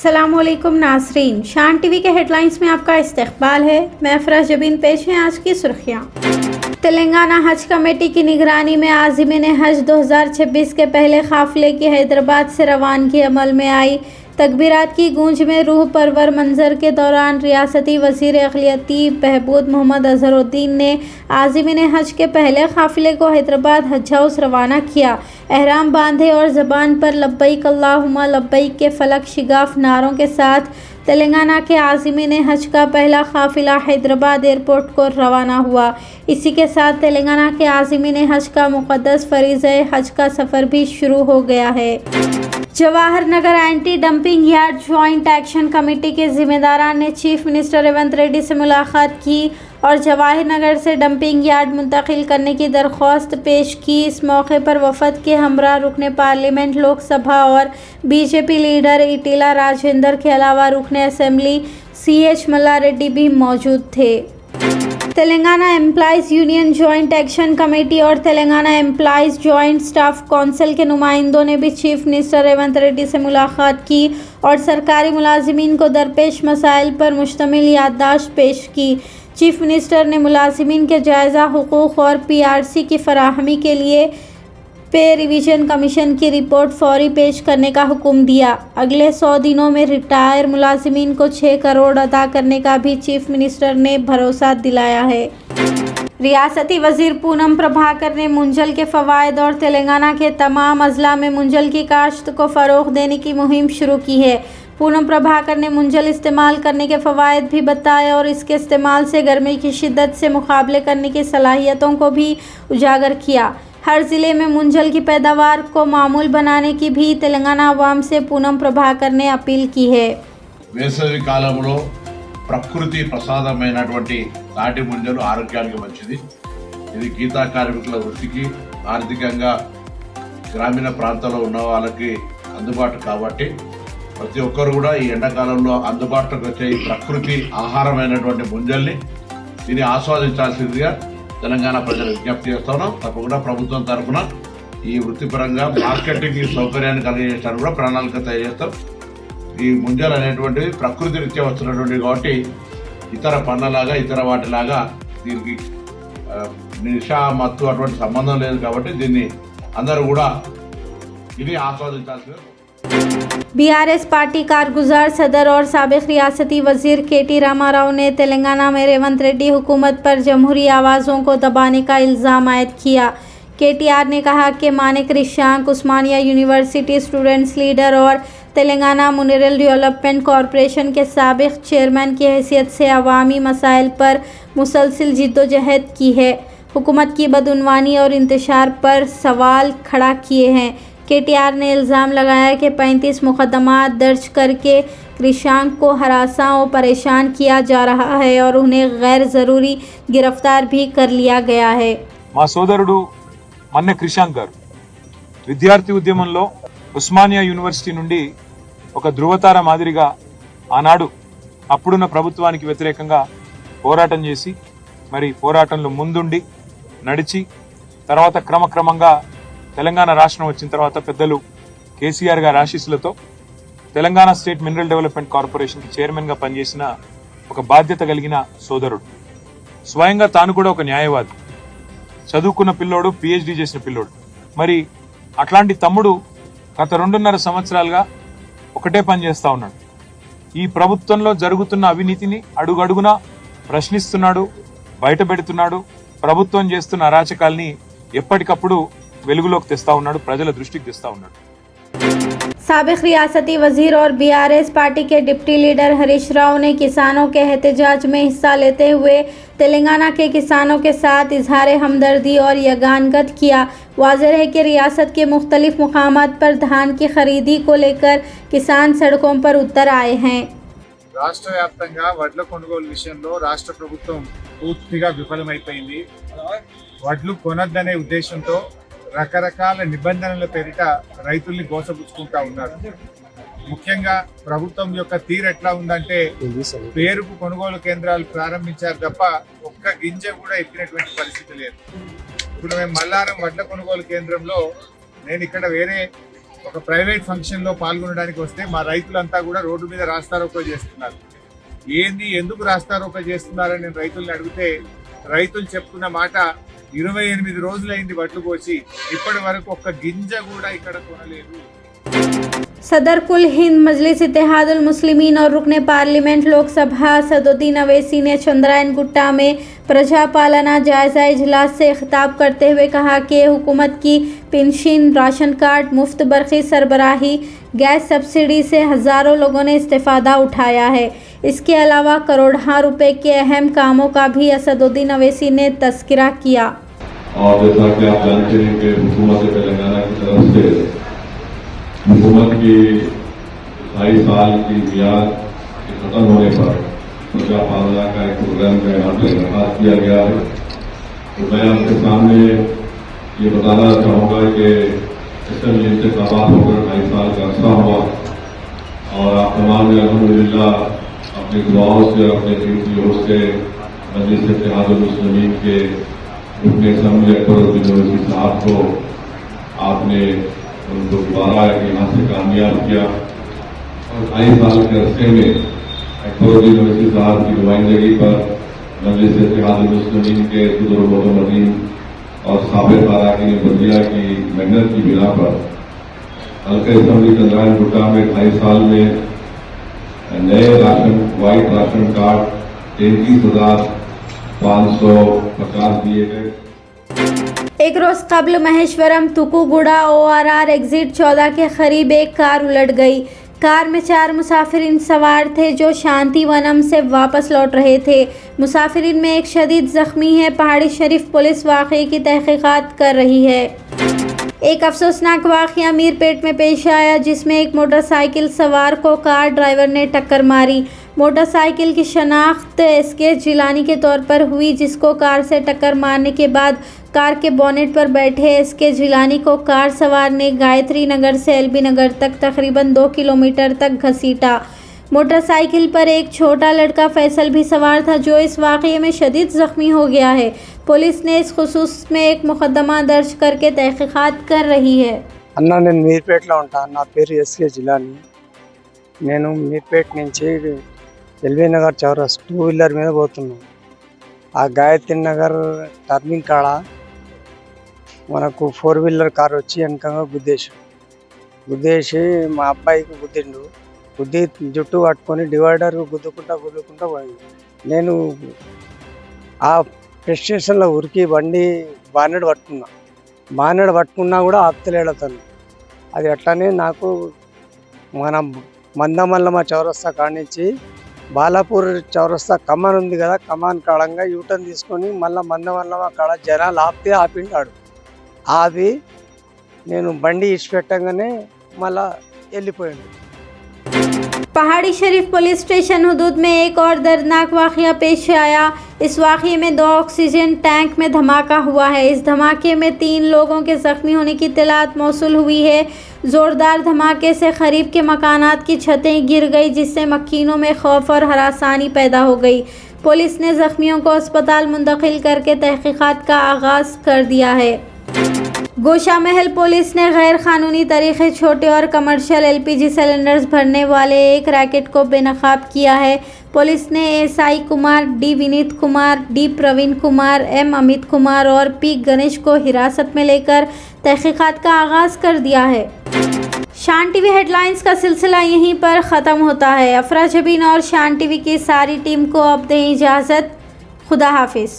अस्सलामुअलैकुम नाज़रीन, शान टीवी के हेडलाइंस में आपका इस्तकबाल है। मैं अफरा जबीन, पेश हैं आज की सुर्खियाँ। तेलंगाना हज कमेटी की निगरानी में आज़िमीन हज 2026 के पहले काफिले की हैदराबाद से रवानगी अमल में आई। तकबीरात की गूंज में रूह परवर मंजर के दौरान रियासती वज़ीर अक़लियती बहबूद मोहम्मद अज़हरुद्दीन ने आज़िमीन हज के पहले काफिले को हैदराबाद हज हाउस रवाना किया। एहराम बांधे और ज़बान पर लब्बैक अल्लाहुम्मा लब्बैक के फलक शिगाफ नारों के साथ तेलंगाना के आज़िमीन हज का पहला काफिला हैदराबाद एयरपोर्ट को रवाना हुआ। इसी के साथ तेलंगाना के आज़िमीन हज का मुक़द्दस फ़रीज़े हज का सफ़र भी शुरू हो गया है। Jawahar Nagar anti dumping yard joint action committee के ज़िम्मेदारान ने चीफ मिनिस्टर रेवंत रेड्डी से मुलाकात की और जवाहर नगर से डंपिंग यार्ड मुंतकिल करने की दरख्वास्त पेश की। इस मौके पर वफद के हमरा रुकने पार्लियामेंट लोकसभा और बीजेपी लीडर इटीला राजेंद्र के अलावा रुकने असेंबली CH मल्ला रेड्डी भी मौजूद थे। Telangana employees union joint action committee और Telangana employees joint staff council के नुमाइंदों ने भी चीफ मिनिस्टर रेवंत रेड्डी से मुलाकात की और सरकारी मुलाजिमीन को दरपेश मसाइल पर मुश्तमिल याददाश्त पेश की। चीफ मिनिस्टर ने मुलाजिमीन के जायज़ा हुकूक़ और PRC की फराहमी के लिए पे रिवीजन कमीशन की रिपोर्ट फौरी पेश करने का हुक्म दिया। अगले 100 दिनों में रिटायर मुलाजिमीन को 6 करोड़ अदा करने का भी चीफ मिनिस्टर ने भरोसा दिलाया है। रियासती वज़ीर पूनम प्रभाकर ने मुंजल के फ़वाइद और तेलंगाना के तमाम अज़ला में मुंजल की काश्त को फ़रोग़ देने की मुहिम शुरू की है। पूनम प्रभाकर ने मुंजल इस्तेमाल करने के फ़वाइद भी बताए और इसके इस्तेमाल से गर्मी की शिद्दत से मुकाबले करने की सलाहियतों को भी उजागर किया। हर ज़िले में मुंजल की पैदावार को मामूल बनाने की भी तेलंगाना अवाम से पूनम प्रभाकर ने अपील की है। వేసవి కాలంలో ప్రకృతి ప్రసాదమైనటువంటి తాటి ముంజలు ఆరోగ్యానికి మంచిది। ఇది గీతా కార్మికుల వృత్తికి ఆర్థికంగా గ్రామీణ ప్రాంతాల్లో ఉన్న వాళ్ళకి అందుబాటు కాబట్టి ప్రతి ఒక్కరు కూడా ఈ ఎండాకాలంలో అందుబాటులోకి వచ్చే ఈ ప్రకృతి ఆహారమైనటువంటి ముంజల్ని దీన్ని ఆస్వాదించాల్సిందిగా తెలంగాణ ప్రజలు విజ్ఞప్తి చేస్తున్నాం। తప్పకుండా ప్రభుత్వం తరఫున ఈ వృత్తిపరంగా మార్కెటింగ్ సౌకర్యాన్ని కలిగజేయడానికి కూడా ప్రణాళిక తయారు చేస్తాం। ఈ ముంజలు అనేటువంటివి ప్రకృతి రీత్యా వస్తున్నటువంటివి కాబట్టి ఇతర పండ్లలాగా ఇతర వాటిలాగా దీనికి నిశా మత్తు అటువంటి సంబంధం లేదు కాబట్టి దీన్ని అందరూ కూడా ఇది ఆస్వాదించాల్సింది। BRS पार्टी कारगुजार सदर और साबिक रियासती वज़ीर KT रामाराव ने तेलंगाना में रेवंत रेड्डी हुकूमत पर जमहूरी आवाज़ों को दबाने का इल्ज़ाम आयद किया। KTR ने कहा कि मानिक रिशांक उस्मानिया यूनिवर्सिटी स्टूडेंट्स लीडर और तेलंगाना मिनरल डेवलपमेंट कॉरपोरेशन के साबिक चेयरमैन की हैसियत से अवामी मसाइल पर मुसलसिल जिद्दोजहद की है। हुकूमत की बदउनवानी और इंतशार पर सवाल खड़ा किए हैं। KTR ने इल्ज़ाम लगाया कि 35 मुकदमात दर्ज करके कृषांक को हरासा और परेशान किया जा रहा है और उन्हें गैर ज़रूरी गिरफ्तार भी कर लिया गया है। మా సోదరుడు మన్నె క్రిషాంక్ గారు విద్యార్థి ఉద్యమంలో ఉస్మానియా యూనివర్సిటీ నుండి ఒక ధృవతార మాదిరిగా ఆనాడు అప్పుడున్న ప్రభుత్వానికి వ్యతిరేకంగా పోరాటం చేసి మరి పోరాటంలో ముందుండి నడిచి తర్వాత క్రమక్రమంగా తెలంగాణ రాష్ట్రం వచ్చిన తర్వాత పెద్దలు KCR గారి ఆశీస్సులతో తెలంగాణ స్టేట్ మినరల్ డెవలప్మెంట్ కార్పొరేషన్కి చైర్మన్గా పనిచేసిన ఒక బాధ్యత కలిగిన సోదరుడు। స్వయంగా తాను కూడా ఒక న్యాయవాది, చదువుకున్న పిల్లోడు, PhD చేసిన పిల్లోడు। మరి అట్లాంటి తమ్ముడు గత 2.5 సంవత్సరాలుగా ఒకటే పని చేస్తూ ఉన్నాడు। ఈ ప్రభుత్వంలో జరుగుతున్న అవినీతిని అడుగడుగునా ప్రశ్నిస్తున్నాడు, బయట పెడుతున్నాడు, ప్రభుత్వం చేస్తున్న అరాచకాల్ని ఎప్పటికప్పుడు వెలుగులోకి తెస్తా ఉన్నాడు, ప్రజల దృష్టికి తెస్తా ఉన్నాడు। साबिक रियासती वज़ीर और BRS पार्टी के डिप्टी लीडर हरीश राव ने किसानों के एहतजाज में हिस्सा लेते हुए तेलंगाना के किसानों के साथ इजहार हमदर्दी और यगानगत किया। वाज़ेह है कि रियासत के मुख्तलिफ मुकामात पर धान की खरीदी को लेकर किसान सड़कों पर उतर आए हैं। రాష్ట్ర వ్యాప్తంగా వడ్ల కొనుగోలు విషయంలో రాష్ట్ర ప్రభుత్వం పూర్తిగా విఫలమైపోయింది। వడ్లు కొనద్దనే ఉద్దేశంతో రకరకాల నిబంధనల పేరిట రైతుల్ని గోసపుచ్చుకుంటా ఉన్నారు। ముఖ్యంగా ప్రభుత్వం యొక్క తీరు ఎట్లా ఉందంటే పేరుకు కొనుగోలు కేంద్రాలు ప్రారంభించారు తప్ప ఒక్క గింజ కూడా ఎత్తినటువంటి పరిస్థితి లేదు। ఇప్పుడు మేము మల్లారం వడ్ల కొనుగోలు కేంద్రంలో నేను ఇక్కడ వేరే ఒక ప్రైవేట్ ఫంక్షన్ లో పాల్గొనడానికి వస్తే మా రైతులంతా కూడా రోడ్డు మీద రాస్తారోకో చేస్తున్నారు. ఏంది, ఎందుకు రాస్తారోకో చేస్తున్నారని నేను రైతుల్ని అడిగితే రైతులు చెప్తున్న మాట, 28 రోజులైంది వడ్లు కోసి, ఇప్పటి వరకు ఒక్క గింజ కూడా ఇక్కడ కొనలేదు. सदर कुल हिंद मजलिस इत्तेहादुल मुस्लिमीन और रुकने पार्लियामेंट लोकसभा असदुद्दीन अवैसी ने चंद्रायन गुट्टा में प्रजा पालना जायजा इजलास से खिताब करते हुए कहा कि हुकूमत की पेंशन, राशन कार्ड, मुफ्त बरक़ी सरबराही, गैस सब्सिडी से हज़ारों लोगों ने इस्तेफ़ादा उठाया है। इसके अलावा करोड़ों रुपए के अहम कामों का भी असदुद्दीन अवैसी ने तस्करा किया। और जैसा कि आप जानते हैं कि हुकूमत तेलंगाना की तरफ से हुकूमत की 2.5 साल की मियाद के खत्म होने पर प्रजा पालना का एक प्रोग्राम का इनाद किया गया है। तो मैं आपके सामने ये बताना चाहूँगा कि असेंबली इंतखाबात होकर 2.5 साल का अर्सा हुआ और आप तमाम ने अल्हम्दुलिल्लाह अपनी दुआओं से, अपने कीर्तियों से मजलिस इत्तेहादुल मुस्लिमीन के रुकने असेंबली अकबरुद्दीन ओवैसी साहब को आपने उनको दोबारा यहाँ से कामयाब किया और 2.5 साल के अरसे में अकबरुद्दीन ओवैसी साहब की नुमाइंदगी पर मजलिस इत्तेहादुल मुस्लिमीन के बुजुर्ग और साबिक़ अरकान बल्दिया की मेहनत की बिना पर हल्के असेंबली चंद्रायन गुट्टा में 2.5 साल में नए वाइट राशन कार्ड 33,550 दिए गए। एक रोज कबल महेश्वरम तुकुगुड़ा ORR एग्जिट 14 के करीब एक कार उलट गई। कार में 4 मुसाफिरीन सवार थे जो शांतिवनम से वापस लौट रहे थे। मुसाफिरीन में एक शदीद जख्मी है। पहाड़ी शरीफ पुलिस वाक़े की तहकीकात कर रही है। एक अफसोसनाक वाक़या मीरपेट में पेश आया जिसमें एक मोटरसाइकिल सवार को कार ड्राइवर ने टक्कर मारी। मोटरसाइकिल की शनाख्त SK जिलानी के तौर पर हुई, जिसको कार से टक्कर मारने के बाद कार के बोनेट पर बैठे SK जिलानी को कार सवार ने गायत्री नगर से LB नगर तक तकरीबन 2 किलोमीटर तक घसीटा। मोटरसाइकिल पर एक छोटा लड़का फैसल भी सवार था जो इस वाक़ये में शदीद ज़ख्मी हो गया है। पुलिस ने इस खुसूस में एक मुकदमा दर्ज करके तहकीकात कर रही है। అన్న నేను మీర్పేటలో ఉంటాను. నా పేరు SK జిలాని. నేను మీర్పేట నుంచి ఎల్బీ నగర్ చౌరస్ 2 వీలర్ మీద పోతున్నాను. ఆ గాయత్రి నగర్ టర్నింగ్ కాడ మనకు 4 వీలర్ కార్ వచ్చి వెనకంగా గుద్దేసి మా అబ్బాయికి గుద్దిండు. గుద్ది జుట్టు పట్టుకొని డివైడర్ గుద్దుకుంటా పోయింది. నేను ఆ ప్రెస్ స్టేషన్లో ఉరికి బండి బానెడ్ పట్టుకున్నా కూడా ఆపుతలేడు అతను. అది అట్లానే నాకు మన మందమల్లమ్మ చౌరస్తా కానించి బాలాపూర్ చౌరస్తా కమాన్ ఉంది కదా, కమాన్ కాడంగా యూటర్న్ తీసుకొని మళ్ళీ మందమల్లమ్మ కాడ జనాలు ఆపిండాడు. ఆపి నేను బండి ఇచ్చిపెట్టంగానే మళ్ళా వెళ్ళిపోయాడు. पहाड़ी शरीफ पुलिस स्टेशन हदूद में एक और दर्दनाक वाक़या पेश आया। इस वाक़ये में 2 ऑक्सीजन टैंक में धमाका हुआ है। इस धमाके में 3 लोगों के ज़ख्मी होने की इत्तलात मौसूल हुई है। ज़ोरदार धमाके से करीब के मकानात की छतें गिर गई, जिससे मक्कीनों में खौफ और हरासानी पैदा हो गई। पुलिस ने ज़ख्मियों को अस्पताल मुंतकिल करके तहकीकात का आगाज़ कर दिया है। गोशा महल पुलिस ने गैर कानूनी तरीके छोटे और कमर्शियल LPG सिलेंडर्स भरने वाले एक रैकेट को बेनकाब किया है। पुलिस ने SI Kumar, D Vineet Kumar, D Praveen Kumar, M Amit Kumar और P गणेश को हिरासत में लेकर तहकीकात का आगाज़ कर दिया है। शान TV हेडलाइंस का सिलसिला यहीं पर ख़त्म होता है। अफरा जबीन और शान TV की सारी टीम को अब दें इजाज़त। खुदा हाफिज़।